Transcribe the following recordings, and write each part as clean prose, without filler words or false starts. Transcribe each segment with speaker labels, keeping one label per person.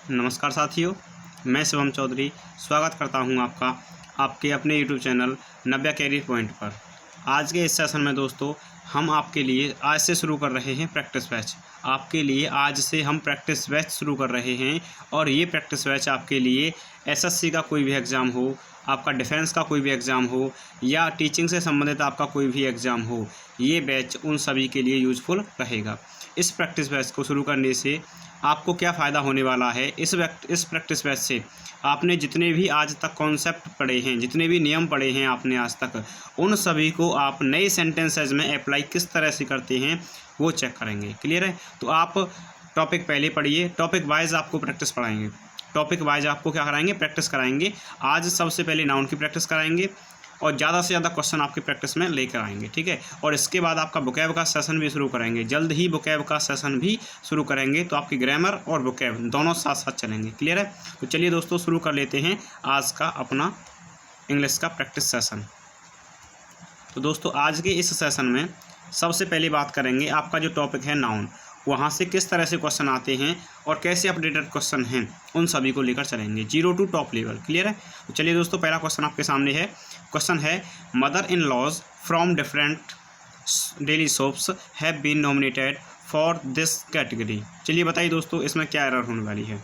Speaker 1: नमस्कार साथियों, मैं शिवम चौधरी स्वागत करता हूं आपका आपके अपने यूट्यूब चैनल नव्या कैरियर पॉइंट पर। आज के इस सेशन में दोस्तों हम आपके लिए आज से शुरू कर रहे हैं प्रैक्टिस बैच। आपके लिए आज से हम प्रैक्टिस बैच शुरू कर रहे हैं और ये प्रैक्टिस बैच आपके लिए एसएससी का कोई भी एग्ज़ाम हो, आपका डिफेंस का कोई भी एग्ज़ाम हो या टीचिंग से संबंधित आपका कोई भी एग्ज़ाम हो, ये बैच उन सभी के लिए यूज़फुल रहेगा। इस प्रैक्टिस बैच को शुरू करने से आपको क्या फ़ायदा होने वाला है? इस प्रैक्टिस बैच से आपने जितने भी आज तक कॉन्सेप्ट पढ़े हैं, जितने भी नियम पढ़े हैं आपने आज तक, उन सभी को आप नए सेंटेंसेज में अप्लाई किस तरह से करते हैं वो चेक करेंगे। क्लियर है? तो आप टॉपिक पहले पढ़िए, टॉपिक वाइज आपको प्रैक्टिस पढ़ाएंगे, टॉपिक वाइज आपको क्या कराएंगे, प्रैक्टिस कराएंगे। आज सबसे पहले नाउन की प्रैक्टिस कराएंगे और ज़्यादा से ज़्यादा क्वेश्चन आपकी प्रैक्टिस में लेकर आएंगे। ठीक है? और इसके बाद आपका वोकैब का सेशन भी शुरू करेंगे, जल्द ही वोकैब का सेशन भी शुरू करेंगे। तो आपकी ग्रामर और वोकैब दोनों साथ साथ चलेंगे। क्लियर है? तो चलिए दोस्तों शुरू कर लेते हैं आज का अपना इंग्लिश का प्रैक्टिस सेशन। तो दोस्तों आज के इस सेशन में सबसे पहले बात करेंगे, आपका जो टॉपिक है नाउन, वहाँ से किस तरह से क्वेश्चन आते हैं और कैसे अपडेटेड क्वेश्चन हैं, उन सभी को लेकर चलेंगे, 0 to टॉप लेवल। क्लियर है? तो चलिए दोस्तों पहला क्वेश्चन आपके सामने है। क्वेश्चन है, mother in laws from different daily soaps have been nominated for this category. चलिए बताइए दोस्तों इसमें क्या एरर होने वाली है।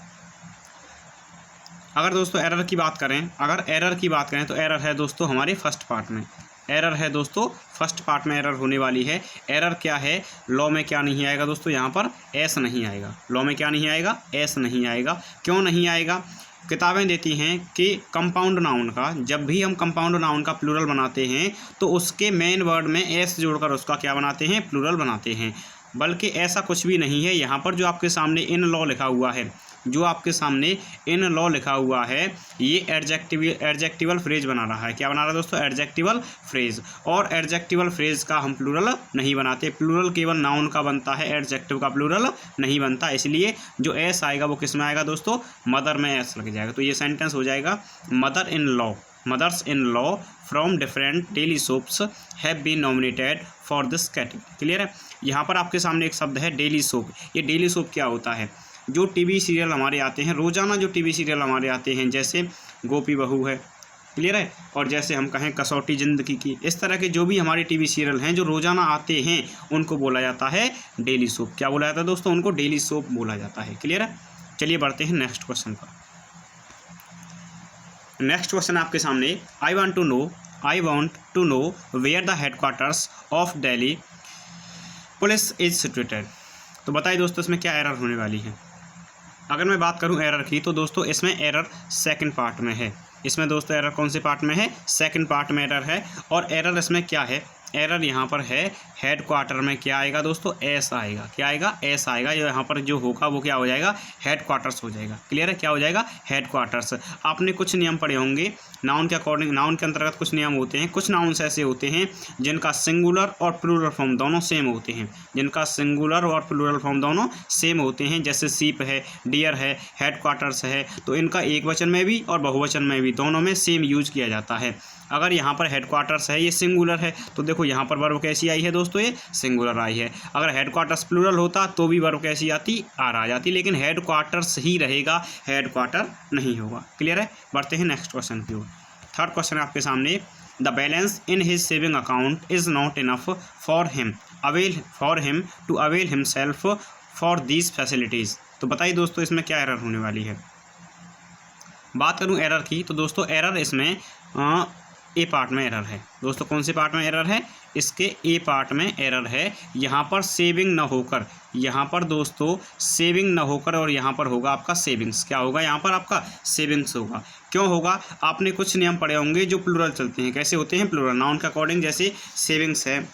Speaker 1: अगर दोस्तों एरर की बात करें, तो एरर है दोस्तों हमारे फर्स्ट पार्ट में। एरर है दोस्तों फर्स्ट पार्ट में एरर होने वाली है। एरर क्या है? लॉ में क्या नहीं आएगा दोस्तों, यहाँ पर एस नहीं आएगा। लॉ में क्या नहीं आएगा? एस नहीं आएगा। क्यों नहीं आएगा? किताबें देती हैं कि कंपाउंड नाउन का, जब भी हम कंपाउंड नाउन का प्लूरल बनाते हैं तो उसके मेन वर्ड में एस जोड़कर उसका क्या बनाते हैं? प्लूरल बनाते हैं। बल्कि ऐसा कुछ भी नहीं है। यहाँ पर जो आपके सामने इन लॉ लिखा हुआ है, ये एडजेक्टिवल फ्रेज बना रहा है। क्या बना रहा है दोस्तों? Adjectival phrase. और एडजेक्टिवल फ्रेज का हम प्लूरल नहीं बनाते। प्लूरल केवल नाउन का बनता है, एडजेक्टिव का प्लूरल नहीं बनता। इसलिए जो एस आएगा वो किस में आएगा दोस्तों? मदर में एस लग जाएगा। तो ये सेंटेंस हो जाएगा, mothers in law from different daily soaps have been nominated for this category. Clear है? यहाँ पर आपके सामने एक शब्द है डेली सोप। ये डेली सोप क्या होता है? जो टीवी सीरियल हमारे आते हैं, रोज़ाना जो टीवी सीरियल हमारे आते हैं, जैसे गोपी बहू है, क्लियर है, और जैसे हम कहें कसौटी ज़िंदगी की, इस तरह के जो भी हमारे टीवी सीरियल हैं जो रोज़ाना आते हैं उनको बोला जाता है डेली सोप। क्या बोला जाता है दोस्तों? उनको डेली सोप बोला जाता है। क्लियर है? चलिए बढ़ते हैं नेक्स्ट क्वेश्चन पर। नेक्स्ट क्वेश्चन आपके सामने, I want to know where the headquarters of Delhi police is situated. तो बताइए दोस्तों इसमें क्या एरर होने वाली है। अगर मैं बात करूं एरर की, तो दोस्तों इसमें एरर सेकंड पार्ट में है। इसमें दोस्तों एरर कौन से पार्ट में है? सेकंड पार्ट में एरर है। और एरर इसमें क्या है? एरर यहाँ पर है हेड क्वार्टर में क्या आएगा दोस्तों? एस आएगा। क्या आएगा? एस आएगा। यहाँ पर जो होगा वो क्या हो जाएगा? हेड क्वार्टर्स हो जाएगा। क्लियर है? क्या हो जाएगा? Head quarters. आपने कुछ नियम पढ़े होंगे नाउन के अकॉर्डिंग, नाउन के अंतर्गत कुछ नियम होते हैं। कुछ नाउन्स ऐसे होते हैं जिनका सिंगुलर और प्लूरल फॉर्म दोनों सेम होते हैं, जैसे सीप है, डियर है, हेड क्वार्टर्स है, तो इनका एक वचन में भी और बहुवचन में भी दोनों में सेम यूज किया जाता है। अगर यहाँ पर हेड क्वार्टर्स है, ये सिंगुलर है, तो देखो यहाँ पर वर्ब कैसी आई है दोस्तों? ये सिंगुलर आई है। अगर हेड क्वार्टर्स प्लूरल होता तो भी वर्ब कैसी आती? आर आ जाती। लेकिन हेड क्वार्टर्स ही रहेगा, हेड क्वार्टर नहीं होगा। क्लियर है? बढ़ते हैं नेक्स्ट क्वेश्चन की ओर। थर्ड क्वेश्चन आपके सामने, the balance in his saving account is not enough for him to avail himself for these facilities. तो बताइए दोस्तों इसमें क्या एरर होने वाली है। बात करूं एरर की, तो दोस्तों एरर इसमें ए पार्ट में एरर है। दोस्तों कौन से पार्ट में एरर है? इसके ए पार्ट में एरर है। यहाँ पर सेविंग न होकर, यहाँ पर दोस्तों सेविंग न होकर और यहाँ पर होगा आपका सेविंग्स। क्या होगा? यहाँ पर आपका सेविंग्स होगा। क्यों होगा? आपने कुछ नियम पढ़े होंगे जो प्लूरल चलते हैं। कैसे होते हैं? प्लूरल नाउन के अकॉर्डिंग, जैसे सेविंग्स है,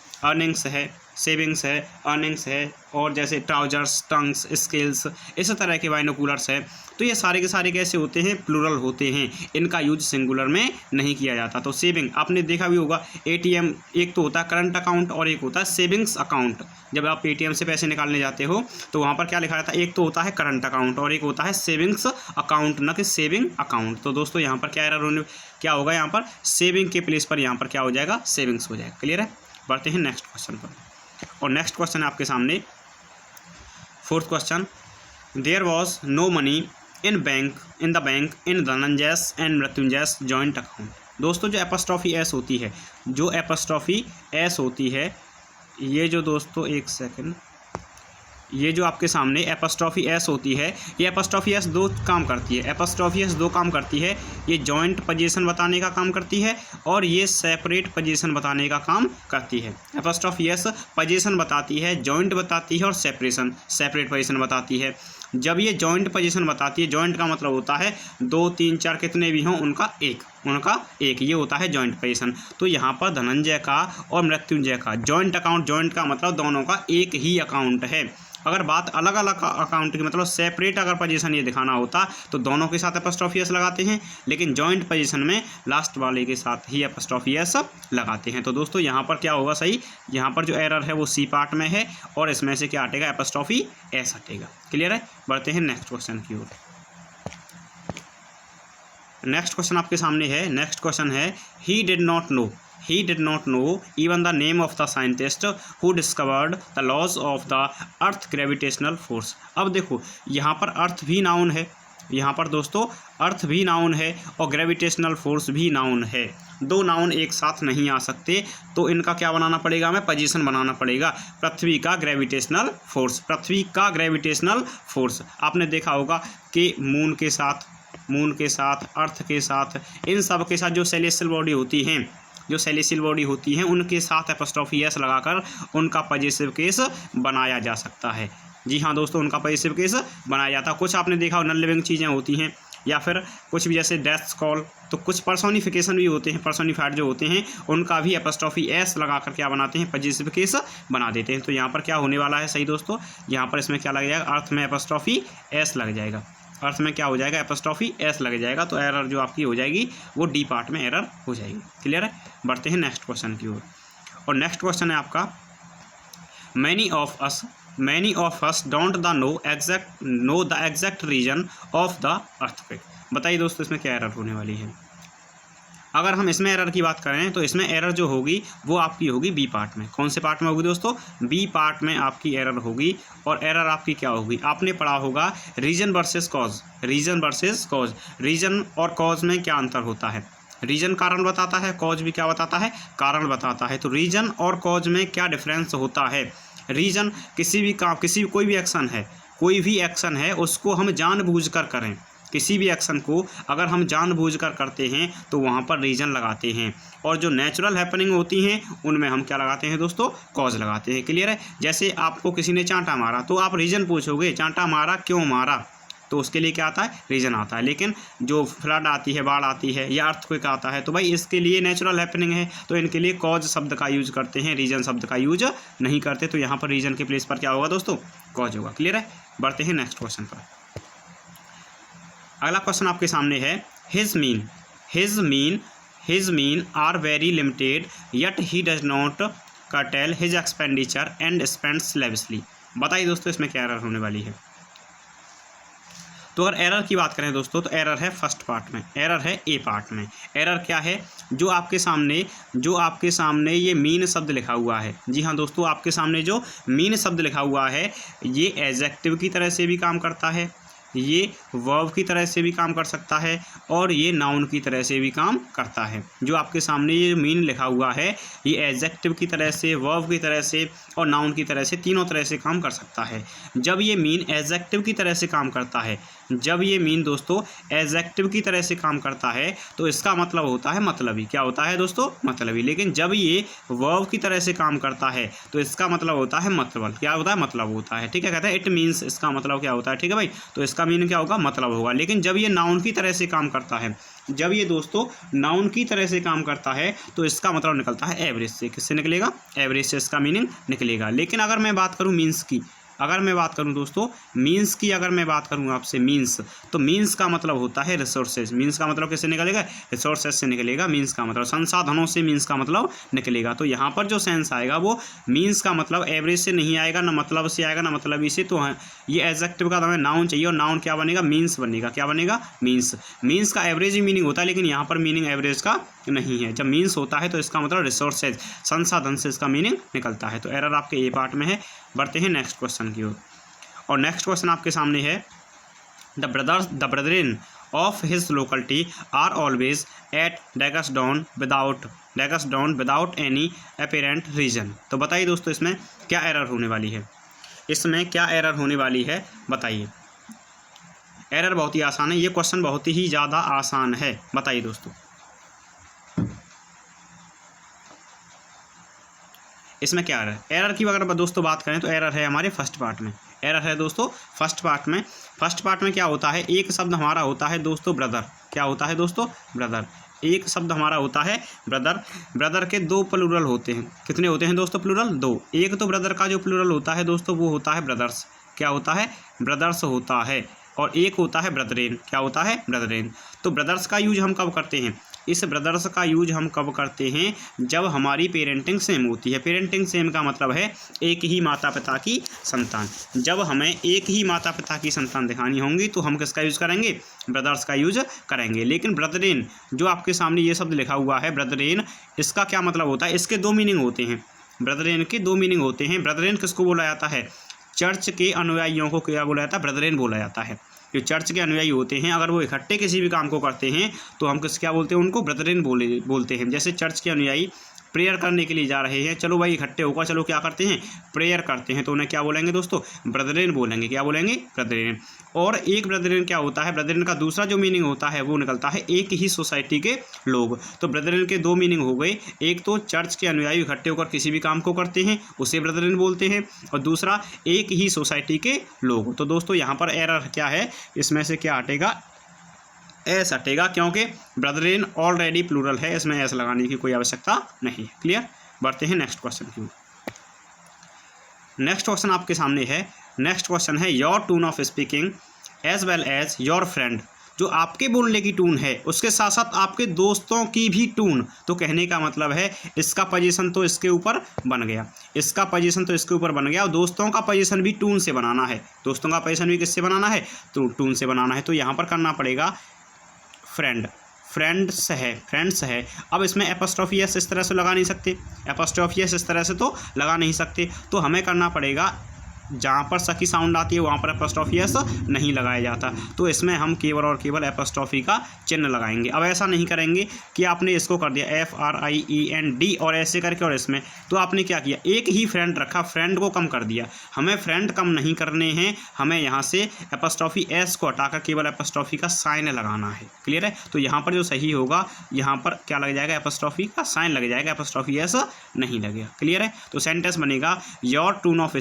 Speaker 1: अर्निंग्स है, और जैसे ट्राउजर्स, टंग्स, स्किल्स, इस तरह के बाइनोकुलर्स है। तो ये सारे के सारे कैसे होते हैं? प्लूरल होते हैं। इनका यूज सिंगुलर में नहीं किया जाता। तो सेविंग आपने देखा भी होगा, एटीएम एक तो होता है करंट अकाउंट और एक होता है सेविंग्स अकाउंट। जब आप एटीएम से पैसे निकालने जाते हो तो वहाँ पर क्या लिखा रहता है? एक तो होता है करंट अकाउंट और एक होता है सेविंग्स अकाउंट, न कि सेविंग अकाउंट। तो दोस्तों यहाँ पर क्या होगा? यहाँ पर सेविंग के प्लेस पर यहाँ पर क्या हो जाएगा? सेविंग्स हो जाएगा। क्लियर है? बढ़ते हैं नेक्स्ट क्वेश्चन पर। और नेक्स्ट क्वेश्चन है आपके सामने, fourth question, there was no money in the bank in Dhananjay's and Mrityunjay's joint account. दोस्तों जो एपस्ट्रॉफी एस होती है, जो एपस्ट्रॉफी एस होती है, ये जो दोस्तों एक सेकंड, ये जो आपके सामने एपस्ट्रॉफी एस होती है, ये एपस्ट्रॉफी एस दो काम करती है। एपस्ट्रॉफी एस दो काम करती है, ये जॉइंट पोजीशन बताने का काम करती है और ये सेपरेट पोजीशन बताने का काम करती है। एपस्ट्रॉफी एस पोजीशन बताती है, जॉइंट बताती है और सेपरेट पोजीशन बताती है। जब ये जॉइंट पोजीशन बताती है, जॉइंट का मतलब होता है 2 3 4 कितने भी हों उनका एक, ये होता है जॉइंट पोजीशन। तो यहाँ पर धनंजय का और मृत्युंजय का जॉइंट अकाउंट, जॉइंट का मतलब दोनों का एक ही अकाउंट है। अगर बात अलग अलग अकाउंट की मतलब सेपरेट अगर पोजीशन ये दिखाना होता तो दोनों के साथ एपस्ट्रॉफी एस लगाते हैं, लेकिन जॉइंट पोजीशन में लास्ट वाले के साथ ही एपस्ट्रॉफी एस लगाते हैं। तो दोस्तों यहाँ पर क्या होगा सही, यहाँ पर जो एरर है वो सी पार्ट में है और इसमें से क्या हटेगा, एपस्ट्रॉफी एस हटेगा। क्लियर है। बढ़ते हैं नेक्स्ट क्वेश्चन की ओर। नेक्स्ट क्वेश्चन आपके सामने है। नेक्स्ट क्वेश्चन है he did not know even the name of the scientist who discovered the laws of the earth gravitational force। अब देखो यहाँ पर अर्थ भी नाउन है, यहाँ पर दोस्तों अर्थ भी नाउन है और ग्रेविटेशनल फोर्स भी नाउन है। दो नाउन एक साथ नहीं आ सकते, तो इनका क्या बनाना पड़ेगा, हमें पोजीशन बनाना पड़ेगा। पृथ्वी का ग्रेविटेशनल फोर्स आपने देखा होगा कि मून के साथ अर्थ के साथ, इन सब के साथ जो सेलेस्टियल बॉडी होती हैं उनके साथ एपस्ट्रॉफी एस लगाकर उनका पॉजिटिव केस बनाया जा सकता है। जी हाँ दोस्तों, उनका पॉजिटिव केस बनाया जाता है। कुछ आपने देखा हो नॉन लिविंग चीज़ें होती हैं या फिर कुछ भी जैसे डेथ कॉल, तो कुछ पर्सोनिफिकेशन भी होते हैं, पर्सोनिफाइड जो होते हैं उनका भी एपस्ट्रॉफी एस लगाकर क्या बनाते हैं, पॉजिटिव केस बना देते हैं। तो यहाँ पर क्या होने वाला है सही दोस्तों, यहाँ पर इसमें क्या लग जाएगा, अर्थ में एपस्ट्रॉफी एस लग जाएगा। अर्थ में क्या हो जाएगा, एपस्ट्रॉफी एस लग जाएगा। तो एरर जो आपकी हो जाएगी वो डी पार्ट में एरर हो जाएगी। क्लियर है। बढ़ते हैं नेक्स्ट क्वेश्चन की ओर। और नेक्स्ट क्वेश्चन है आपका many of us don't know the exact reason of the earthquake. बताइए दोस्तों इसमें क्या एरर होने वाली है। अगर हम इसमें एरर की बात करें तो इसमें एरर जो होगी वो आपकी होगी बी पार्ट में। कौन से पार्ट में होगी दोस्तों, बी पार्ट में आपकी एरर होगी। और एरर आपकी क्या होगी, आपने पढ़ा होगा रीजन वर्सेस कॉज। रीजन और कॉज में क्या अंतर होता है, रीजन कारण बताता है, कॉज भी क्या बताता है, कारण बताता है। तो रीजन और कॉज में क्या डिफरेंस होता है। रीजन कोई भी एक्शन है उसको हम जानबूझकर करें, किसी भी एक्शन को अगर हम जानबूझकर करते हैं तो वहाँ पर रीजन लगाते हैं। और जो नेचुरल हैपनिंग होती हैं उनमें हम क्या लगाते हैं दोस्तों, कॉज लगाते हैं। क्लियर है। जैसे आपको किसी ने चांटा मारा तो आप रीजन पूछोगे, चांटा मारा क्यों मारा, तो उसके लिए क्या आता है, रीजन आता है। लेकिन जो फ्लड आती है, बाढ़ आती है या अर्थक्वेक आता है तो भाई इसके लिए नेचुरल हैपनिंग है, तो इनके लिए कॉज शब्द का यूज करते हैं, रीजन शब्द का यूज नहीं करते। तो यहाँ पर रीजन के प्लेस पर क्या होगा दोस्तों, कॉज होगा। क्लियर है। बढ़ते हैं नेक्स्ट क्वेश्चन पर। अगला क्वेश्चन आपके सामने है his mean are very limited yet he does not curtail his expenditure and spends lavishly. बताइए दोस्तों इसमें क्या एरर होने वाली है। तो अगर एरर की बात करें दोस्तों तो एरर है फर्स्ट पार्ट में, एरर है ए पार्ट में। एरर क्या है, जो आपके सामने ये मीन शब्द लिखा हुआ है। जी हाँ दोस्तों, आपके सामने जो मीन शब्द लिखा हुआ है ये एडजेक्टिव की तरह से भी काम करता है, ये वर्ब की तरह से भी काम कर सकता है और ये नाउन की तरह से भी काम करता है। जो आपके सामने ये मीन लिखा हुआ है ये एडजेक्टिव की तरह से, वर्ब की तरह से और नाउन की तरह से, तीनों तरह से काम कर सकता है। जब ये मीन एडजेक्टिव की तरह से काम करता है, जब ये मीन दोस्तों एडजेक्टिव की तरह से काम करता है तो इसका मतलब होता है मतलबी। क्या होता है दोस्तों, मतलबी। लेकिन जब ये वर्ब की तरह से काम करता है तो इसका मतलब होता है मतबल। क्या होता है, मतलब होता है। ठीक है, कहते हैं इट मीन्स, इसका मतलब क्या होता है। ठीक है भाई, तो इसका मीन क्या होगा, मतलब होगा। लेकिन जब ये नाउन की तरह से काम करता है, जब ये दोस्तों नाउन की तरह से काम करता है तो इसका मतलब निकलता है एवरेज से। किससे निकलेगा, एवरेज से इसका मीनिंग निकलेगा। लेकिन अगर मैं बात करूँ मीन्स की, अगर मैं बात करूं दोस्तों मीन्स की, अगर मैं बात करूं आपसे मीन्स, तो मीन्स का मतलब होता है रिसोर्सेज। मीन्स का मतलब किससे निकलेगा, रिसोर्सेज से निकलेगा। मीन्स का मतलब संसाधनों से मीन्स का मतलब निकलेगा। तो यहाँ पर जो सेंस आएगा वो मीन्स का मतलब एवरेज से नहीं आएगा, ना मतलब से आएगा, ना मतलबी से। तो ये एडजेक्टिव का हमें नाउन चाहिए और नाउन क्या बनेगा, मीन्स बनेगा। क्या बनेगा, मीन्स। मीन्स का एवरेज ही मीनिंग होता है, लेकिन यहाँ पर मीनिंग एवरेज का नहीं है। जब मीन्स होता है तो इसका मतलब रिसोर्सेज, संसाधन से इसका मीनिंग निकलता है। तो एरर आपके ए पार्ट में है। बढ़ते हैं नेक्स्ट क्वेश्चन की ओर। और नेक्स्ट क्वेश्चन आपके सामने है the brethren of his locality are always at daggers drawn without any apparent reason. तो बताइए दोस्तों इसमें क्या एरर होने वाली है, इसमें क्या एरर होने वाली है बताइए। एरर बहुत ही आसान है, ये क्वेश्चन बहुत ही ज़्यादा आसान है। बताइए दोस्तों इसमें क्या एरर है। एरर की अगर दोस्तों बात करें तो एरर है हमारे फर्स्ट पार्ट में। एरर है दोस्तों फर्स्ट पार्ट में क्या होता है, एक शब्द हमारा होता है दोस्तों ब्रदर। क्या होता है दोस्तों, ब्रदर। एक शब्द हमारा होता है ब्रदर। ब्रदर के दो प्लूरल होते हैं। कितने होते हैं दोस्तों प्लूरल, दो। एक तो ब्रदर का जो प्लूरल होता है दोस्तों वो होता है ब्रदर्स। क्या होता है, ब्रदर्स होता है। और एक होता है ब्रदरेन। क्या होता है, ब्रदरेन। तो ब्रदर्स का यूज हम कब करते हैं, इस ब्रदर्स का यूज हम कब करते हैं, जब हमारी पेरेंटिंग सेम होती है। पेरेंटिंग सेम का मतलब है एक ही माता पिता की संतान। जब हमें एक ही माता पिता की संतान दिखानी होंगी तो हम किसका यूज़ करेंगे, ब्रदर्स का यूज करेंगे। लेकिन ब्रदरेन जो आपके सामने ये शब्द लिखा हुआ है ब्रदरेन, इसका क्या मतलब होता है, इसके दो मीनिंग होते हैं। ब्रदरेन के दो मीनिंग होते हैं। ब्रदरेन किसको बोला जाता है, चर्च के अनुयायियों को क्या बोला जाता है, ब्रदरेन बोला जाता है। जो चर्च के अनुयायी होते हैं अगर वो इकट्ठे किसी भी काम को करते हैं तो हम क्या बोलते हैं, उनको ब्रदरेन बोलते हैं। जैसे चर्च के अनुयायी प्रेयर करने के लिए जा रहे हैं, चलो भाई इकट्ठे होकर चलो क्या करते हैं, प्रेयर करते हैं, तो उन्हें क्या बोलेंगे दोस्तों, ब्रदरेन बोलेंगे। क्या बोलेंगे, ब्रदरेन। और एक ब्रदरेन क्या होता है, ब्रदरेन का दूसरा जो मीनिंग होता है वो निकलता है एक ही सोसाइटी के लोग। तो ब्रदरेन के दो मीनिंग हो गए, एक तो चर्च के अनुयायी इकट्ठे होकर किसी भी काम को करते हैं उसे ब्रदरेन बोलते हैं, और दूसरा एक ही सोसाइटी के लोग। तो दोस्तों यहाँ पर एरर क्या है, इसमें से क्या हटेगा, एस हटेगा, क्योंकि ब्रदरेन ऑलरेडी प्लूरल है, इसमें एस लगाने की कोई आवश्यकता नहीं है। क्लियर। बढ़ते हैं नेक्स्ट क्वेश्चन की। नेक्स्ट क्वेश्चन आपके सामने है। नेक्स्ट क्वेश्चन है your tone of speaking as well as your friend. जो आपके बोलने की टून है उसके साथ साथ आपके दोस्तों की भी टून। तो कहने का मतलब है इसका पोजीशन तो इसके ऊपर बन गया, इसका पोजीशन तो इसके ऊपर बन गया, और दोस्तों का पोजीशन भी टून से बनाना है। दोस्तों का पोजीशन भी किससे बनाना है, तो टून से बनाना है। तो यहाँ पर करना पड़ेगा फ्रेंड्स है। अब इसमें एपोस्ट्रोफी एस इस तरह से लगा नहीं सकते, एपोस्ट्रोफी एस इस तरह से तो लगा नहीं सकते। तो हमें करना पड़ेगा जहाँ पर स की साउंड आती है वहाँ पर एपोस्ट्रोफी एस नहीं लगाया जाता। तो इसमें हम केवल और केवल एपोस्ट्रोफी का चिन्ह लगाएंगे। अब ऐसा नहीं करेंगे कि आपने इसको कर दिया FRIEND और ऐसे करके, और इसमें तो आपने क्या किया, एक ही फ्रेंड रखा, फ्रेंड को कम कर दिया। हमें फ्रेंड कम नहीं करने हैं, हमें यहाँ से एपोस्ट्रोफी एस को हटाकर केवल एपोस्ट्रोफी का साइन लगाना है। क्लियर है। तो यहाँ पर जो सही होगा, यहाँ पर क्या लग जाएगा, एपोस्ट्रोफी का साइन लग जाएगा, एपोस्ट्रोफी एस नहीं लगेगा। क्लियर है। तो सेंटेंस बनेगा your tone of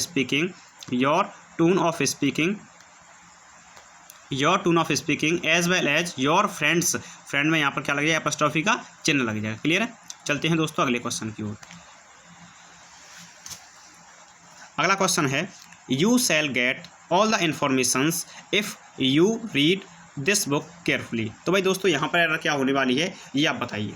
Speaker 1: speaking as well as your friends. Friend में यहाँ पर क्या लग जाएगा, एपोस्ट्रोफी का चिन्ह लग जाएगा। क्लियर है। चलते हैं दोस्तों अगले क्वेश्चन की ओर। अगला क्वेश्चन है you shall get all the informations if you read this book carefully. तो भाई दोस्तों यहाँ पर एरर क्या होने वाली है ये आप बताइए।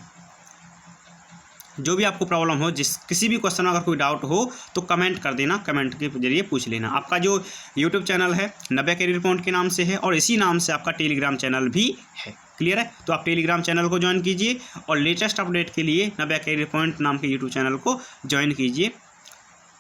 Speaker 1: जो भी आपको प्रॉब्लम हो, किसी भी क्वेश्चन में अगर कोई डाउट हो तो कमेंट कर देना, कमेंट के जरिए पूछ लेना। आपका जो यूट्यूब चैनल है नब्या कैरियर पॉइंट के नाम से है, और इसी नाम से आपका टेलीग्राम चैनल भी है। क्लियर है। तो आप टेलीग्राम चैनल को ज्वाइन कीजिए और लेटेस्ट अपडेट के लिए नब्या कैरियर पॉइंट नाम के यूट्यूब चैनल को ज्वाइन कीजिए।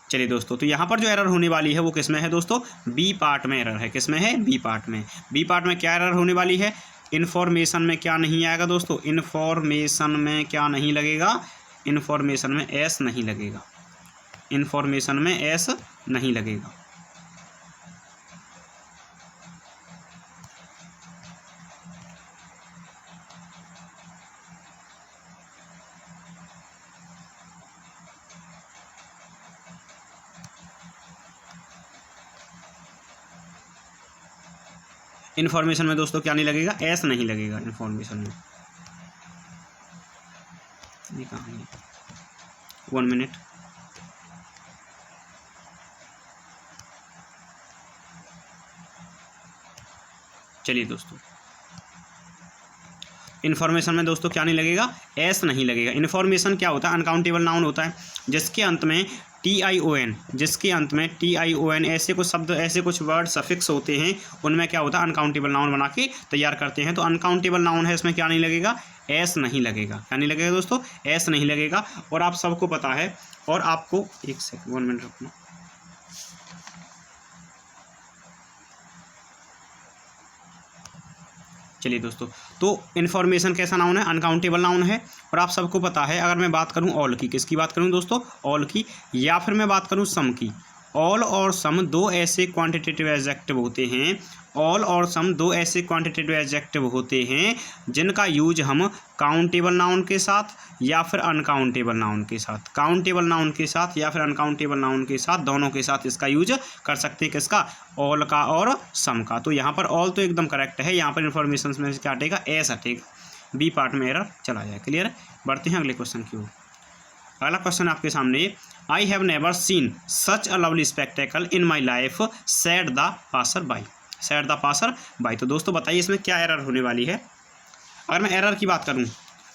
Speaker 1: चलिए दोस्तों, तो यहाँ पर जो एरर होने वाली है वो किस में है दोस्तों, बी पार्ट में एरर है। किस में है, बी पार्ट में। बी पार्ट में क्या एरर होने वाली है, इन्फॉर्मेशन में क्या नहीं आएगा दोस्तों, इन्फॉर्मेशन में क्या नहीं लगेगा, इन्फॉर्मेशन में एस नहीं लगेगा, इन्फॉर्मेशन में एस नहीं लगेगा। इन्फॉर्मेशन में दोस्तों क्या नहीं लगेगा, एस नहीं लगेगा इन्फॉर्मेशन में। ये कहाँ है, 1 मिनट। चलिए दोस्तों, इन्फॉर्मेशन में दोस्तों क्या नहीं लगेगा, एस नहीं लगेगा। इन्फॉर्मेशन क्या होता है, अनकाउंटेबल नाउन होता है जिसके अंत में TION, जिसके अंत में TION ऐसे कुछ शब्द, ऐसे कुछ वर्ड सफिक्स होते हैं, उनमें क्या होता है, अनकाउंटेबल नाउन बना के तैयार करते हैं। तो अनकाउंटेबल नाउन है, इसमें क्या नहीं लगेगा, एस नहीं लगेगा। क्या नहीं लगेगा दोस्तों, एस नहीं लगेगा। और आप सबको पता है, और आपको 1 सेकंड 1 मिनट रखना। चलिए दोस्तों, तो इन्फॉर्मेशन कैसा नाउन है, अनकाउंटेबल नाउन है। और आप सबको पता है, अगर मैं बात करूं ऑल की, किसकी बात करूं दोस्तों, ऑल की, या फिर मैं बात करूं सम की। ऑल और सम दो ऐसे क्वांटिटेटिव एडजेक्टिव होते हैं, ऑल और सम दो ऐसे क्वांटिटेटिव एडजेक्टिव होते हैं जिनका यूज हम काउंटेबल नाउन के साथ या फिर अनकाउंटेबल नाउन के साथ, काउंटेबल नाउन के साथ या फिर अनकाउंटेबल नाउन के साथ, दोनों के साथ इसका यूज कर सकते हैं। किसका, ऑल का और सम का। तो यहाँ पर ऑल तो एकदम करेक्ट है, यहाँ पर इन्फॉर्मेशन में क्या हटेगा, एस हटेगा, बी पार्ट में एरर चला जाए। क्लियर है। बढ़ते हैं अगले क्वेश्चन की ओर। अगला क्वेश्चन आपके सामने, I have never seen such a lovely spectacle in my life said the passer by, said the passer by. तो दोस्तों बताइए इसमें क्या एरर होने वाली है। अगर मैं एरर की बात करूं,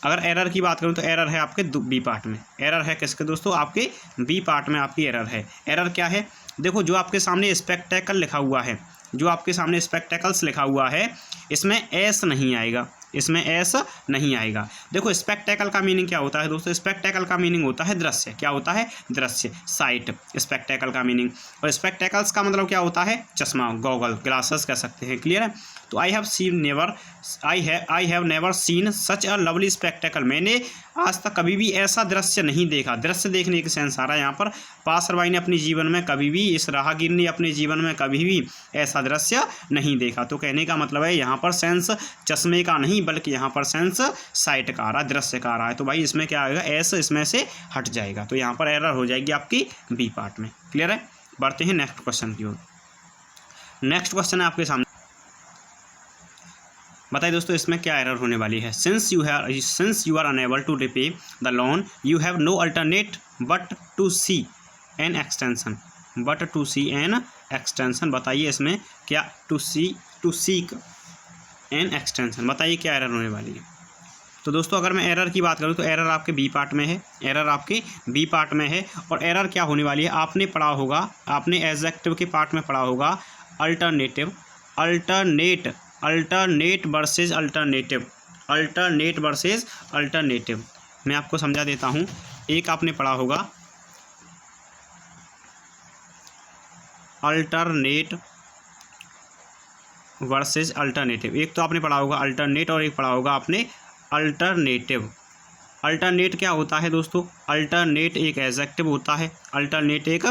Speaker 1: अगर एरर की बात करूं तो एरर है आपके बी पार्ट में। एरर है किसके दोस्तों, आपके बी पार्ट में आपकी एरर है। एरर क्या है, देखो जो आपके सामने स्पेक्टेकल लिखा हुआ है, जो आपके सामने स्पेक्टेकल्स लिखा हुआ है, इसमें एस नहीं आएगा, इसमें एस नहीं आएगा। देखो स्पेक्टेकल का मीनिंग क्या होता है दोस्तों, स्पेक्टेकल का मीनिंग होता है दृश्य। क्या होता है, दृश्य, साइट, स्पेक्टेकल का मीनिंग। और स्पेक्टेकल्स का मतलब क्या होता है, चश्मा, गॉगल, ग्लासेस कह सकते हैं। क्लियर है। तो I have never seen such a lovely spectacle, मैंने आज तक कभी भी ऐसा दृश्य नहीं देखा। दृश्य देखने के सेंस आ रहा है यहाँ पर, पासरबाई ने अपने जीवन में कभी भी, इस राहगीर ने अपने जीवन में कभी भी ऐसा दृश्य नहीं देखा। तो कहने का मतलब है यहाँ पर सेंस चश्मे का नहीं, बल्कि यहाँ पर सेंस साइट का आ रहा है, दृश्य का आ रहा है। तो भाई इसमें क्या आएगा, एस इसमें से हट जाएगा। तो यहाँ पर एरर हो जाएगी आपकी बी पार्ट में। क्लियर है। बढ़ते हैं नेक्स्ट क्वेश्चन की ओर। नेक्स्ट क्वेश्चन है आपके सामने, बताइए दोस्तों इसमें क्या एरर होने वाली है। Since you are unable to repay the loan you have no alternate but to see an extension, but to see an extension. बताइए इसमें क्या, टू सीक एन एक्सटेंशन, बताइए क्या एरर होने वाली है। तो दोस्तों अगर मैं एरर की बात करूं तो एरर आपके बी पार्ट में है, एरर आपके बी पार्ट में है। और एरर क्या होने वाली है, आपने पढ़ा होगा, आपने एडजेक्टिव के पार्ट में पढ़ा होगा alternative, alternate versus alternative, alternate versus alternative. मैं आपको समझा देता हूँ। एक आपने पढ़ा होगा अल्टरनेट वर्सेज अल्टरनेटिव, एक तो आपने पढ़ा होगा अल्टरनेट और एक पढ़ा होगा आपने अल्टरनेटिव। अल्टरनेट क्या होता है दोस्तों, अल्टरनेट एक एडजेक्टिव होता है, अल्टरनेट एक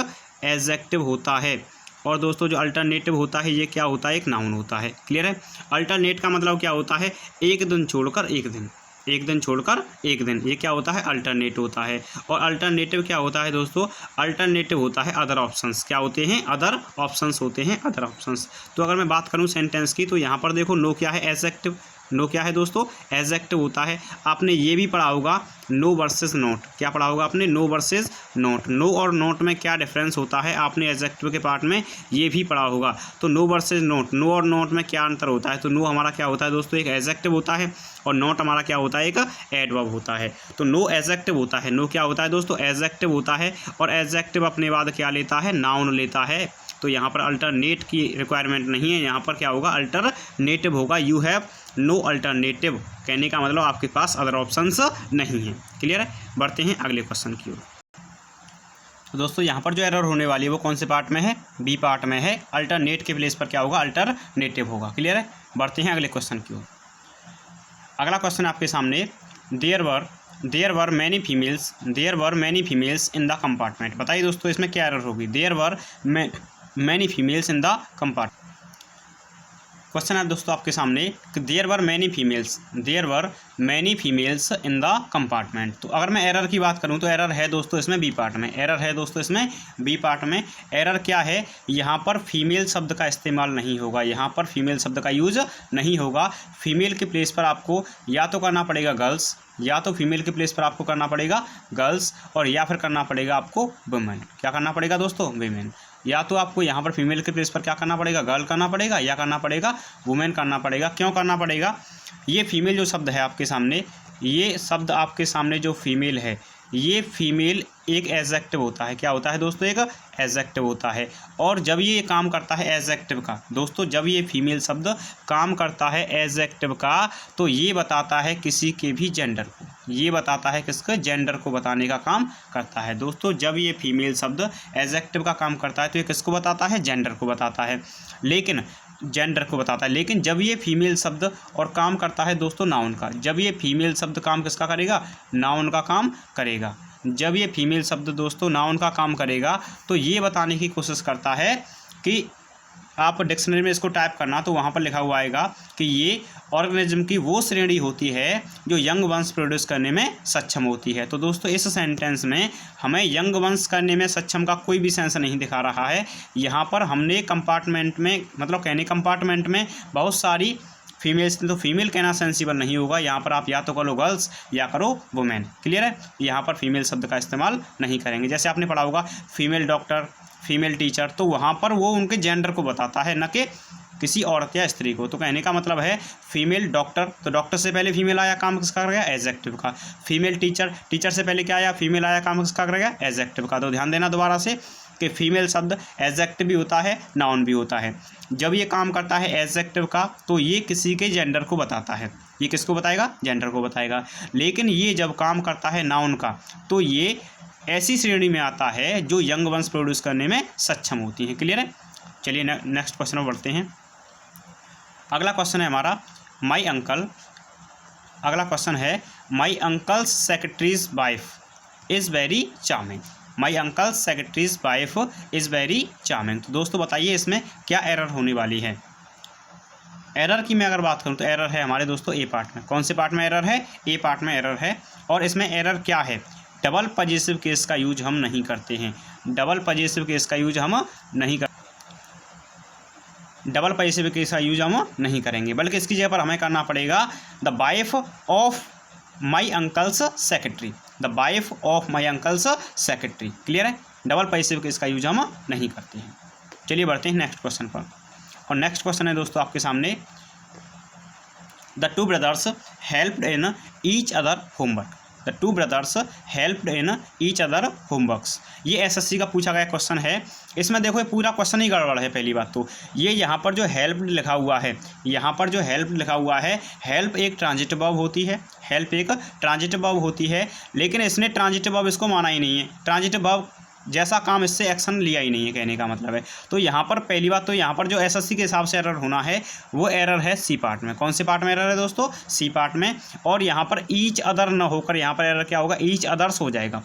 Speaker 1: एडजेक्टिव होता है। और दोस्तों जो अल्टरनेटिव होता है ये क्या होता है, एक नाउन होता है। क्लियर है। अल्टरनेट का मतलब क्या होता है, एक दिन छोड़कर एक दिन, एक दिन छोड़कर एक दिन, ये क्या होता है, अल्टरनेट होता है। और अल्टरनेटिव क्या होता है दोस्तों, अल्टरनेटिव होता है अदर ऑप्शंस। क्या होते हैं, अदर ऑप्शंस होते हैं, अदर ऑप्शंस। तो अगर मैं बात करूं सेंटेंस की, तो यहाँ पर देखो नो क्या है, एडजेक्टिव, नो क्या है दोस्तों, एडजेक्टिव होता है। आपने ये भी पढ़ा होगा नो वर्सेस नोट, क्या पढ़ा होगा आपने, नो वर्सेस नोट। नो और नोट में क्या डिफरेंस होता है, आपने एडजेक्टिव के पार्ट में ये भी पढ़ा होगा। तो नो वर्सेस नोट, नो और नोट में क्या अंतर होता है। तो नो हमारा क्या होता है दोस्तों, एक एडजेक्टिव होता है, और नोट हमारा क्या होता है, एक एडवर्ब होता है। तो नो एडजेक्टिव होता है, नो क्या होता है दोस्तों, एडजेक्टिव होता है। और एडजेक्टिव अपने बाद क्या लेता है, नाउन लेता है। तो यहाँ पर अल्टरनेट की रिक्वायरमेंट नहीं है, यहाँ पर क्या होगा, अल्टरनेटिव होगा। यू हैव नो अल्टरनेटिव, कहने का मतलब आपके पास अदर ऑप्शंस नहीं है। क्लियर है। बढ़ते हैं अगले क्वेश्चन की ओर। तो दोस्तों यहाँ पर जो एरर होने वाली है वो कौन से पार्ट में है, बी पार्ट में है। अल्टरनेट के प्लेस पर क्या होगा, अल्टरनेटिव होगा। क्लियर है। बढ़ते हैं अगले क्वेश्चन की ओर। अगला क्वेश्चन आपके सामने, there were many females in the compartment. बताइए दोस्तों इसमें क्या एरर होगी, there were many females in the compartment. Question है दोस्तों आपके सामने कि there were many females in the compartment. तो अगर मैं एरर की बात करूं तो एरर है दोस्तों इसमें बी पार्ट में, एरर है दोस्तों इसमें बी पार्ट में। एरर क्या है, यहाँ पर फीमेल शब्द का इस्तेमाल नहीं होगा, यहाँ पर फीमेल शब्द का यूज नहीं होगा। फीमेल के प्लेस पर आपको या तो करना पड़ेगा गर्ल्स, या तो फीमेल के प्लेस पर आपको करना पड़ेगा गर्ल्स, और या फिर करना पड़ेगा आपको वुमेन। क्या करना पड़ेगा दोस्तों, वुमेन। या तो आपको यहाँ पर फीमेल के प्लेस पर क्या करना पड़ेगा, गर्ल करना पड़ेगा, या करना पड़ेगा वुमेन करना पड़ेगा। क्यों करना पड़ेगा, ये फीमेल जो शब्द है आपके सामने, ये शब्द आपके सामने जो फीमेल है, ये फीमेल एक एडजेक्टिव होता है। क्या होता है दोस्तों, एक एडजेक्टिव होता है। और जब ये काम करता है एडजेक्टिव का, दोस्तों जब ये फीमेल शब्द काम करता है एडजेक्टिव का, तो ये बताता है किसी के भी जेंडर को, ये बताता है किसके, जेंडर को बताने का काम करता है। दोस्तों जब ये फीमेल शब्द एडजेक्टिव का काम करता है तो ये किसको बताता है, जेंडर को बताता है। लेकिन जेंडर को बताता है। लेकिन जब ये फीमेल शब्द और काम करता है दोस्तों नाउन का, जब ये फीमेल शब्द काम किसका करेगा, नाउन का काम करेगा। जब ये फीमेल शब्द दोस्तों नाउन का काम करेगा तो ये बताने की कोशिश करता है कि आप डिक्शनरी में इसको टाइप करना तो वहाँ पर लिखा हुआ आएगा कि ये ऑर्गेनिज्म की वो श्रेणी होती है जो यंग वंश प्रोड्यूस करने में सक्षम होती है। तो दोस्तों इस सेंटेंस में हमें यंग वंश करने में सक्षम का कोई भी सेंस नहीं दिखा रहा है। यहाँ पर हमने कंपार्टमेंट में, मतलब कहने कंपार्टमेंट में बहुत सारी फीमेल्स, तो फीमेल कहना सेंसिबल नहीं होगा। यहाँ पर आप या तो करो गर्ल्स या करो वुमेन। क्लियर है, यहाँ पर फीमेल शब्द का इस्तेमाल नहीं करेंगे। जैसे आपने पढ़ा होगा फीमेल डॉक्टर, फीमेल टीचर, तो वहाँ पर वो उनके जेंडर को बताता है, न कि किसी औरत या स्त्री को। तो कहने का मतलब है फीमेल डॉक्टर, तो डॉक्टर से पहले फीमेल आया, काम किसका कर गया, एडजेक्टिव का। फीमेल टीचर, टीचर से पहले क्या आया, फीमेल आया, काम किसका कर गया, एडजेक्टिव का। तो ध्यान देना दोबारा से कि फीमेल शब्द एडजेक्टिव भी होता है, नाउन भी होता है। जब ये काम करता है एडजेक्टिव का तो ये किसी के जेंडर को बताता है। ये किसको बताएगा, जेंडर को बताएगा। लेकिन ये जब काम करता है नाउन का तो ये ऐसी श्रेणी में आता है जो यंग वंश प्रोड्यूस करने में सक्षम होती है। क्लियर है, चलिए नेक्स्ट क्वेश्चन में बढ़ते हैं। अगला क्वेश्चन है हमारा माई अंकल। अगला क्वेश्चन है my uncle's secretary's wife is very charming. My uncle's secretary's wife is very charming. तो दोस्तों बताइए इसमें क्या एरर होने वाली है। एरर की मैं अगर बात करूं तो एरर है हमारे दोस्तों ए पार्ट में। कौन से पार्ट में एरर है, ए पार्ट में एरर है। और इसमें एरर क्या है, डबल पॉजिटिव केस का यूज हम नहीं करते हैं। डबल पॉजिटिव केस का यूज हम नहीं कर डबल पॉजिटिव केस का यूज हम नहीं करेंगे, बल्कि इसकी जगह पर हमें करना पड़ेगा the wife of my uncle's secretary. The wife of my uncle's secretary. Clear है, डबल पॉजिटिव केस का यूज हम नहीं करते हैं। चलिए बढ़ते हैं नेक्स्ट क्वेश्चन पर। और नेक्स्ट क्वेश्चन है दोस्तों आपके सामने the two brothers helped in each other homework. The two brothers helped in each other homeworks. ये एसएससी का पूछा गया क्वेश्चन है। इसमें देखो ये पूरा क्वेश्चन ही गड़बड़ है। पहली बात तो ये यहाँ पर जो हेल्प लिखा हुआ है, यहाँ पर जो हेल्प लिखा हुआ है, हेल्प एक ट्रांजिटिव वर्ब होती है, हेल्प एक ट्रांजिटिव वर्ब होती है। लेकिन इसने ट्रांजिटिव वर्ब इसको माना ही नहीं है, ट्रांजिटिव वर्ब जैसा काम इससे एक्शन लिया ही नहीं है, कहने का मतलब है। तो यहाँ पर पहली बात तो यहाँ पर जो एसएससी के हिसाब से एरर होना है वो एरर है सी पार्ट में। कौन से पार्ट में एरर है दोस्तों, सी पार्ट में। और यहाँ पर ईच अदर न होकर यहाँ पर एरर क्या होगा, ईच अदर्स हो जाएगा।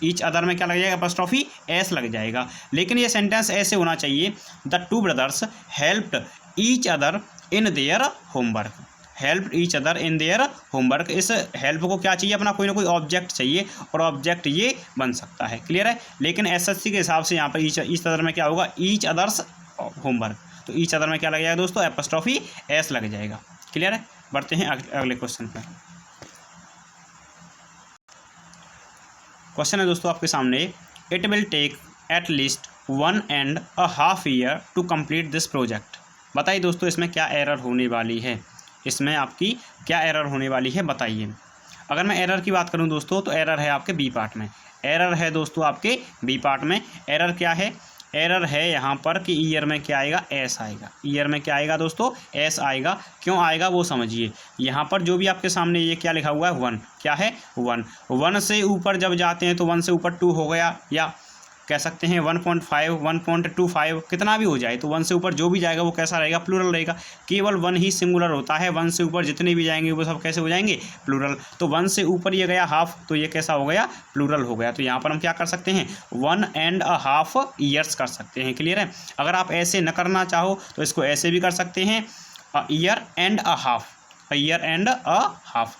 Speaker 1: ईच अदर में क्या लग जाएगा, अपॉस्ट्रोफी एस लग जाएगा। लेकिन ये सेंटेंस ऐसे होना चाहिए the two brothers helped each other in their homework. Help each other in their homework. इस हेल्प को क्या चाहिए, अपना कोई ना कोई ऑब्जेक्ट चाहिए और ऑब्जेक्ट ये बन सकता है। क्लियर है। लेकिन एसएससी के हिसाब से यहाँ पर ईच अदर में क्या होगा, ईच अदर्स होमवर्क। तो ईच अदर में क्या लग जाएगा दोस्तों, एपोस्ट्रोफी एस लग जाएगा। क्लियर है, बढ़ते हैं अगले क्वेश्चन पर। क्वेश्चन है दोस्तों आपके सामने it will take at least 1.5 year to complete this project. बताइए दोस्तों इसमें क्या एरर होने वाली है, इसमें आपकी क्या एरर होने वाली है बताइए। अगर मैं एरर की बात करूं दोस्तों तो एरर है आपके बी पार्ट में। एरर है दोस्तों आपके बी पार्ट में। एरर क्या है, एरर है यहाँ पर कि ईयर में क्या आएगा, एस आएगा। ईयर में क्या आएगा दोस्तों, एस आएगा। क्यों आएगा वो समझिए। यहाँ पर जो भी आपके सामने ये क्या लिखा हुआ है, 1, क्या है 1। 1 से ऊपर जब जाते हैं तो 1 से ऊपर 2 हो गया, या कह सकते हैं 1.5, 1.25, कितना भी हो जाए तो 1 से ऊपर जो भी जाएगा वो कैसा रहेगा, प्लूरल रहेगा। केवल 1 ही सिंगुलर होता है, 1 से ऊपर जितने भी जाएंगे वो सब कैसे हो जाएंगे, प्लूरल। तो 1 से ऊपर ये गया हाफ, तो ये कैसा हो गया, प्लूरल हो गया। तो यहाँ पर हम क्या कर सकते हैं, 1.5 ईयर्स कर सकते हैं। क्लियर है। अगर आप ऐसे न करना चाहो तो इसको ऐसे भी कर सकते हैं, year and a half, year and a half.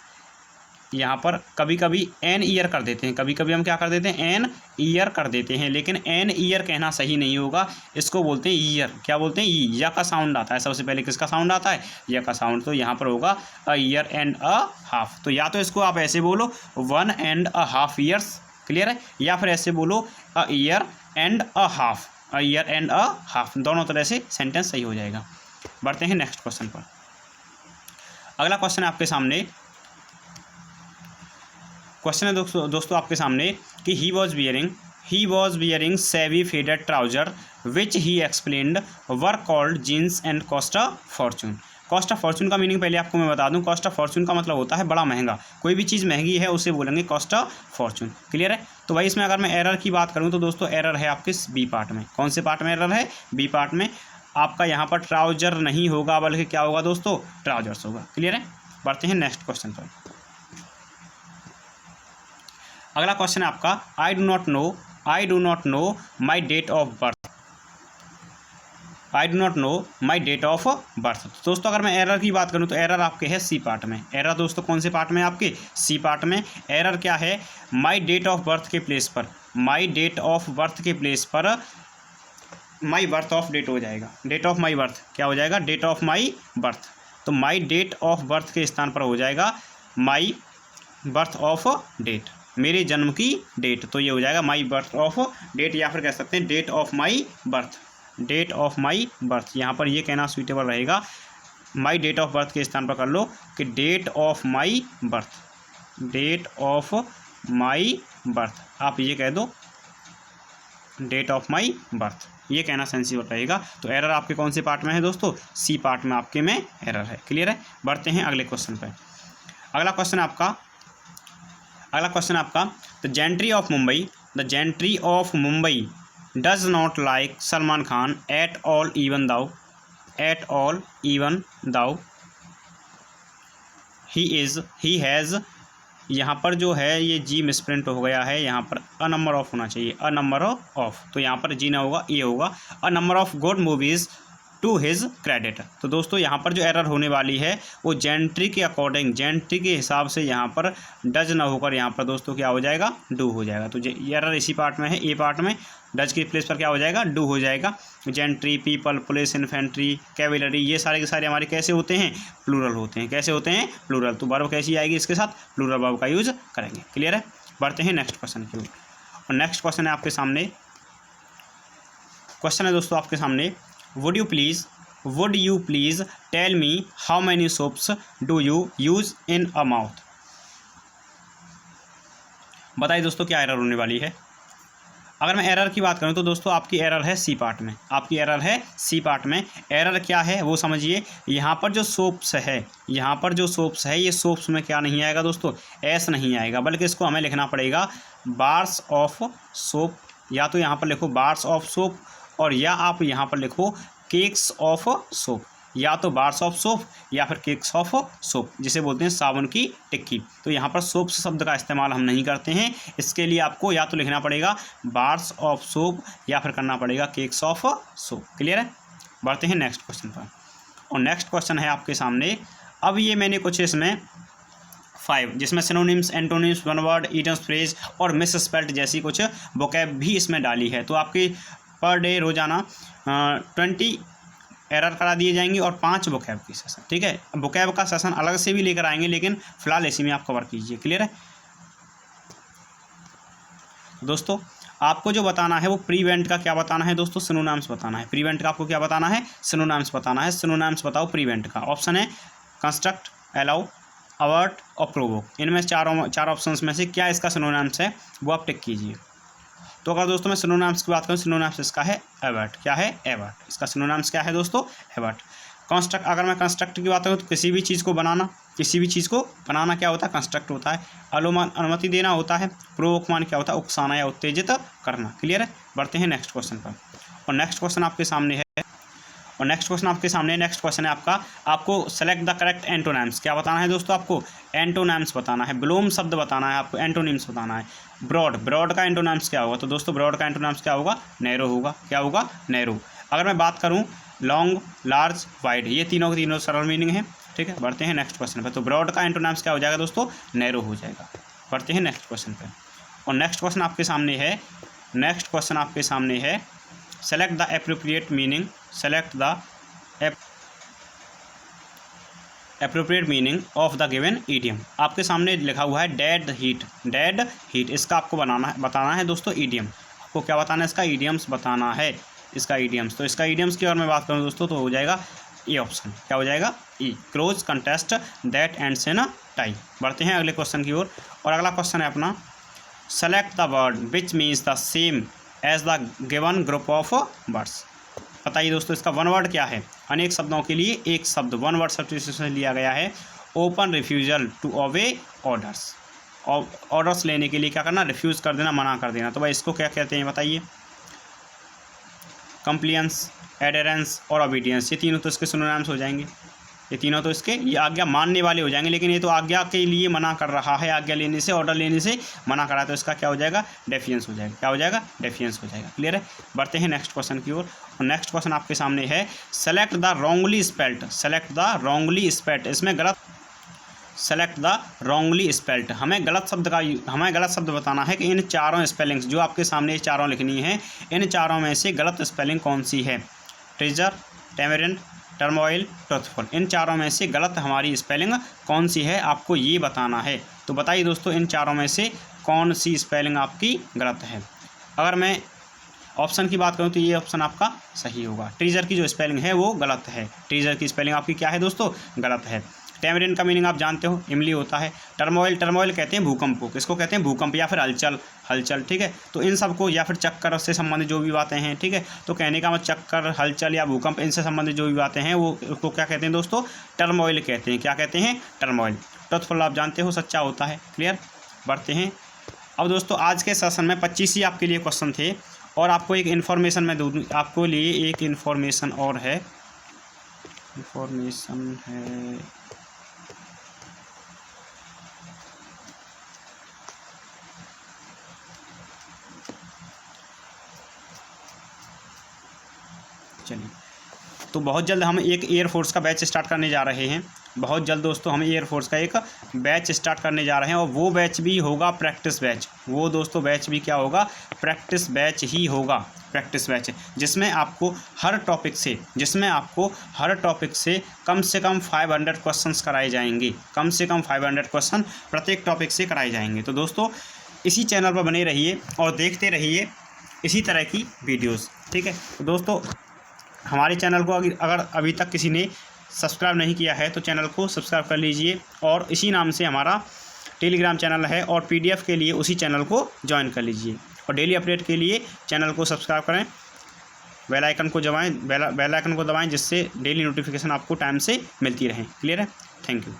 Speaker 1: यहाँ पर कभी कभी एन ईयर कर देते हैं, कभी कभी हम क्या कर देते हैं, एन ईयर कर देते हैं। लेकिन एन ईयर कहना सही नहीं होगा, इसको बोलते हैं ईयर। क्या बोलते हैं, ई, या का साउंड आता है। सबसे पहले किसका साउंड आता है, या का साउंड। तो यहाँ पर होगा a year and a half. तो या तो इसको आप ऐसे बोलो 1.5 ईयर्स। क्लियर है। या फिर ऐसे बोलो a year and a half, a year and a half. दोनों तरह से सेंटेंस सही हो जाएगा। बढ़ते हैं नेक्स्ट क्वेश्चन पर। अगला क्वेश्चन है आपके सामने, क्वेश्चन है दोस्तों आपके सामने कि ही वॉज बियरिंग सेवी faded trouser which he explained were called jeans and cost of Fortune. Cost of Fortune का मीनिंग पहले आपको मैं बता दूं। कॉस्ट ऑफ फॉर्चून का मतलब होता है बड़ा महंगा। कोई भी चीज़ महंगी है उसे बोलेंगे कॉस्ट ऑफ फॉर्चून। क्लियर है। तो भाई इसमें अगर मैं एरर की बात करूं तो दोस्तों एरर है आपके बी पार्ट में। कौन से पार्ट में एरर है, बी पार्ट में। आपका यहाँ पर ट्राउजर नहीं होगा बल्कि क्या होगा दोस्तों, ट्राउजर्स होगा। क्लियर है। बढ़ते हैं नेक्स्ट क्वेश्चन पर। अगला क्वेश्चन है आपका I do not know my date of birth. I do not know my date of birth. दोस्तों अगर मैं एरर की बात करूं तो एरर आपके है सी पार्ट में। एरर दोस्तों कौन से पार्ट में है आपके, सी पार्ट में। एरर क्या है, माई डेट ऑफ बर्थ के प्लेस पर, माई डेट ऑफ बर्थ के प्लेस पर माई बर्थ ऑफ डेट हो जाएगा। डेट ऑफ माई बर्थ क्या हो जाएगा, डेट ऑफ माई बर्थ। तो माई डेट ऑफ बर्थ के स्थान पर हो जाएगा माई बर्थ ऑफ डेट, मेरे जन्म की डेट। तो ये हो जाएगा माई बर्थ ऑफ डेट, या फिर कह सकते हैं date of my birth, date of my birth. यहाँ पर ये कहना सुइटेबल रहेगा, माई डेट ऑफ बर्थ के स्थान पर कर लो कि date of my birth, date of my birth, आप ये कह दो डेट ऑफ माई बर्थ, ये कहना सेंसिबल रहेगा। तो एरर आपके कौन से पार्ट में है दोस्तों, सी पार्ट में आपके में एरर है। क्लियर है। बढ़ते हैं अगले क्वेश्चन पर। अगला क्वेश्चन आपका the gentry of Mumbai does not like Salman Khan at all even though he has, यहाँ पर जो है ये जी मिसप्रिंट हो गया है, यहाँ पर अ नंबर ऑफ होना चाहिए, अ नंबर ऑफ, तो यहाँ पर जी ना होगा, ये होगा a number of good movies to his credit. तो दोस्तों यहाँ पर जो एरर होने वाली है वो जेंट्री के अकॉर्डिंग, जेंट्री के हिसाब से यहाँ पर डज ना होकर यहाँ पर दोस्तों क्या हो जाएगा, डू हो जाएगा। तो एरर इसी पार्ट में है, ए पार्ट में। डज के प्लेस पर क्या हो जाएगा, डू हो जाएगा। Gentry, people, police, infantry, cavalry, ये सारे के सारे हमारे कैसे होते हैं, प्लूरल होते हैं। कैसे होते हैं, प्लूरल। तो वर्ब कैसी आएगी इसके साथ, प्लूरल वर्ब का यूज करेंगे। क्लियर है। बढ़ते हैं नेक्स्ट क्वेश्चन की ओर। और नेक्स्ट क्वेश्चन है आपके सामने, क्वेश्चन है दोस्तों आपके सामने, would you please tell me how many soaps do you use in a mouth. बताइए दोस्तों क्या एरर होने वाली है। अगर मैं एरर की बात करूं तो दोस्तों आपकी एरर है सी पार्ट में, आपकी एरर है सी पार्ट में। एरर क्या है वो समझिए, यहाँ पर जो सोप्स है, यहाँ पर जो सोप्स है, ये सोप्स में क्या नहीं आएगा दोस्तों, एस नहीं आएगा, बल्कि इसको हमें लिखना पड़ेगा बार्स ऑफ सोप। या तो यहाँ पर लिखो बार्स ऑफ सोप, और या आप यहाँ पर लिखो केक्स ऑफ सोप, या तो बार्स ऑफ सोप या फिर केक्स ऑफ सोप, जिसे बोलते हैं साबुन की टिक्की। तो यहाँ पर सोप शब्द का इस्तेमाल हम नहीं करते हैं। इसके लिए आपको या तो लिखना पड़ेगा बार्स ऑफ सोप या फिर करना पड़ेगा केक्स ऑफ सोप। क्लियर है। बढ़ते हैं नेक्स्ट क्वेश्चन पर। और नेक्स्ट क्वेश्चन है आपके सामने, अब ये मैंने कुछ इसमें 5 जिसमें synonyms, antonyms, one word, idioms, phrase और मिस स्पेल्ड जैसी कुछ वोकैब भी इसमें डाली है। तो आपकी पर डे रोजाना 20 एरर करा दिए जाएंगे और 5 वोकैब की सेशन। ठीक है। वोकैब का सेशन अलग से भी लेकर आएंगे, लेकिन फिलहाल इसी में आप कवर कीजिए। क्लियर है दोस्तों। आपको जो बताना है वो प्रीवेंट का क्या बताना है दोस्तों, सिनोनिम्स बताना है। प्रीवेंट का आपको क्या बताना है, सिनोनिम्स बताना है। सिनोनिम्स बताओ प्रीवेंट का। ऑप्शन है कंस्ट्रक्ट, अलाउ, अवर्ट और प्रोवोक। इनमें चार ऑप्शंस में से क्या इसका सिनोनिम्स है वो आप टिक कीजिए। तो अगर दोस्तों मैं सिनोनिम्स की बात करूँ, सिनोनिम्स इसका है एवर्ट। क्या है, एवर्ट। इसका सिनोनिम्स क्या है दोस्तों, एवर्ट। कंस्ट्रक्ट, अगर मैं कंस्ट्रक्ट की बात करूँ तो किसी भी चीज़ को बनाना, किसी भी चीज़ को बनाना क्या होता है, कंस्ट्रक्ट होता है। अनुमान, अनुमति देना होता है। प्रोवोक मान क्या होता है, उकसाना या उत्तेजित करना। क्लियर है। बढ़ते हैं नेक्स्ट क्वेश्चन पर। और नेक्स्ट क्वेश्चन आपके सामने है, नेक्स्ट क्वेश्चन है आपका, आपको सेलेक्ट द करेक्ट एंटोनिम्स। क्या बताना है दोस्तों, आपको एंटोनिम्स बताना है। ब्लूम शब्द बताना है आपको, एंटोनिम्स बताना है। ब्रॉड का एंटोनिम्स क्या होगा, तो दोस्तों ब्रॉड का एंटोनिम्स क्या होगा, नैरो होगा। क्या होगा, नैरो। अगर मैं बात करूं लॉन्ग, लार्ज, वाइड, ये तीनों के तीनों सरल मीनिंग है। ठीक है। बढ़ते हैं नेक्स्ट क्वेश्चन पर। तो ब्रॉड का एंटोनिम्स क्या हो जाएगा दोस्तों, नैरो हो जाएगा। बढ़ते हैं नेक्स्ट क्वेश्चन पर। और नेक्स्ट क्वेश्चन आपके सामने है, select the appropriate meaning, select the appropriate meaning of the given idiom. आपके सामने लिखा हुआ है डेड हीट। इसका आपको बताना है दोस्तों ईडियम। आपको क्या बताना है, इसका ईडियम्स बताना है, इसका ईडियम्स। तो इसका ईडियम्स की अगर मैं बात करूँ दोस्तों तो हो जाएगा ये ऑप्शन। क्या हो जाएगा, E, close, contest, that ends in tie. बढ़ते हैं अगले क्वेश्चन की ओर। और अगला क्वेश्चन है अपना, select the word which means the same as the given group of words. बताइए दोस्तों इसका वन वर्ड क्या है। अनेक शब्दों के लिए एक शब्द, वन वर्ड सब्स्टिट्यूशन लिया गया है। Open refusal to obey orders. Orders लेने के लिए क्या करना, रिफ्यूज़ कर देना, मना कर देना। तो भाई इसको क्या कहते हैं बताइए। कंप्लियंस, एडेरेंस और ओबीडियंस, ये तीनों तो इसके सिनोनिम्स हो जाएंगे। ये तीनों तो इसके ये आज्ञा मानने वाले हो जाएंगे, लेकिन ये तो आज्ञा के लिए मना कर रहा है, आज्ञा लेने से, ऑर्डर लेने से मना कर रहा है, तो इसका क्या हो जाएगा? डेफिएंस हो जाएगा। क्या हो जाएगा? डेफिएंस हो जाएगा। क्लियर है? बढ़ते हैं नेक्स्ट क्वेश्चन की ओर। और नेक्स्ट क्वेश्चन आपके सामने है select the wrongly spelled, select the wrongly spelled. इसमें गलत, सेलेक्ट द रॉन्गली स्पेल्ड, हमें गलत शब्द बताना है कि इन चारों स्पेलिंग्स जो आपके सामने चारों लिखनी है, इन चारों में से गलत स्पेलिंग कौन सी है? ट्रेजर, टैमरिंड, टर्मोइल, ट्रुथफुल, इन चारों में से गलत हमारी स्पेलिंग कौन सी है, आपको ये बताना है। तो बताइए दोस्तों, इन चारों में से कौन सी स्पेलिंग आपकी गलत है? अगर मैं ऑप्शन की बात करूं तो ये ऑप्शन आपका सही होगा। ट्रेजर की जो स्पेलिंग है वो गलत है। ट्रेजर की स्पेलिंग आपकी क्या है दोस्तों? गलत है। टैमरिंड का मीनिंग आप जानते हो, इमली होता है। टर्मोइल कहते हैं भूकंप को, किसको कहते हैं? भूकंप, या फिर हलचल, ठीक है। तो इन सबको, या फिर चक्कर से संबंधित जो भी बातें हैं, ठीक है, तो कहने का मतलब चक्कर, हलचल या भूकंप, इनसे संबंधित जो भी बातें हैं वो उसको क्या कहते हैं दोस्तों? टर्मोइल कहते हैं। क्या कहते हैं? टर्मोइल। ट्रुथफुल आप जानते हो, सच्चा होता है। क्लियर? बढ़ते हैं। अब दोस्तों आज के सेशन में 25 ही आपके लिए क्वेश्चन थे, और आपको एक इन्फॉर्मेशन मैं दूँ, आपको लिए एक इन्फॉर्मेशन और है, इन्फॉर्मेशन है, चलिए। तो बहुत जल्द हम एक एयरफोर्स का बैच स्टार्ट करने जा रहे हैं। बहुत जल्द दोस्तों हम एयरफोर्स का एक बैच स्टार्ट करने जा रहे हैं, और वो बैच भी होगा प्रैक्टिस बैच। वो दोस्तों बैच भी क्या होगा? प्रैक्टिस बैच ही होगा। प्रैक्टिस बैच जिसमें आपको हर टॉपिक से कम 500 क्वेश्चंस कराए जाएंगे। कम से कम 500 क्वेश्चन प्रत्येक टॉपिक से कराए जाएंगे। तो दोस्तों इसी चैनल पर बने रहिए और देखते रहिए इसी तरह की वीडियोज़, ठीक है। तो दोस्तों हमारे चैनल को अगर अभी तक किसी ने सब्सक्राइब नहीं किया है तो चैनल को सब्सक्राइब कर लीजिए, और इसी नाम से हमारा टेलीग्राम चैनल है, और पीडीएफ के लिए उसी चैनल को ज्वाइन कर लीजिए, और डेली अपडेट के लिए चैनल को सब्सक्राइब करें, बेल आइकन को दबाएं, जिससे डेली नोटिफिकेशन आपको टाइम से मिलती रहे। क्लियर है? Thank you.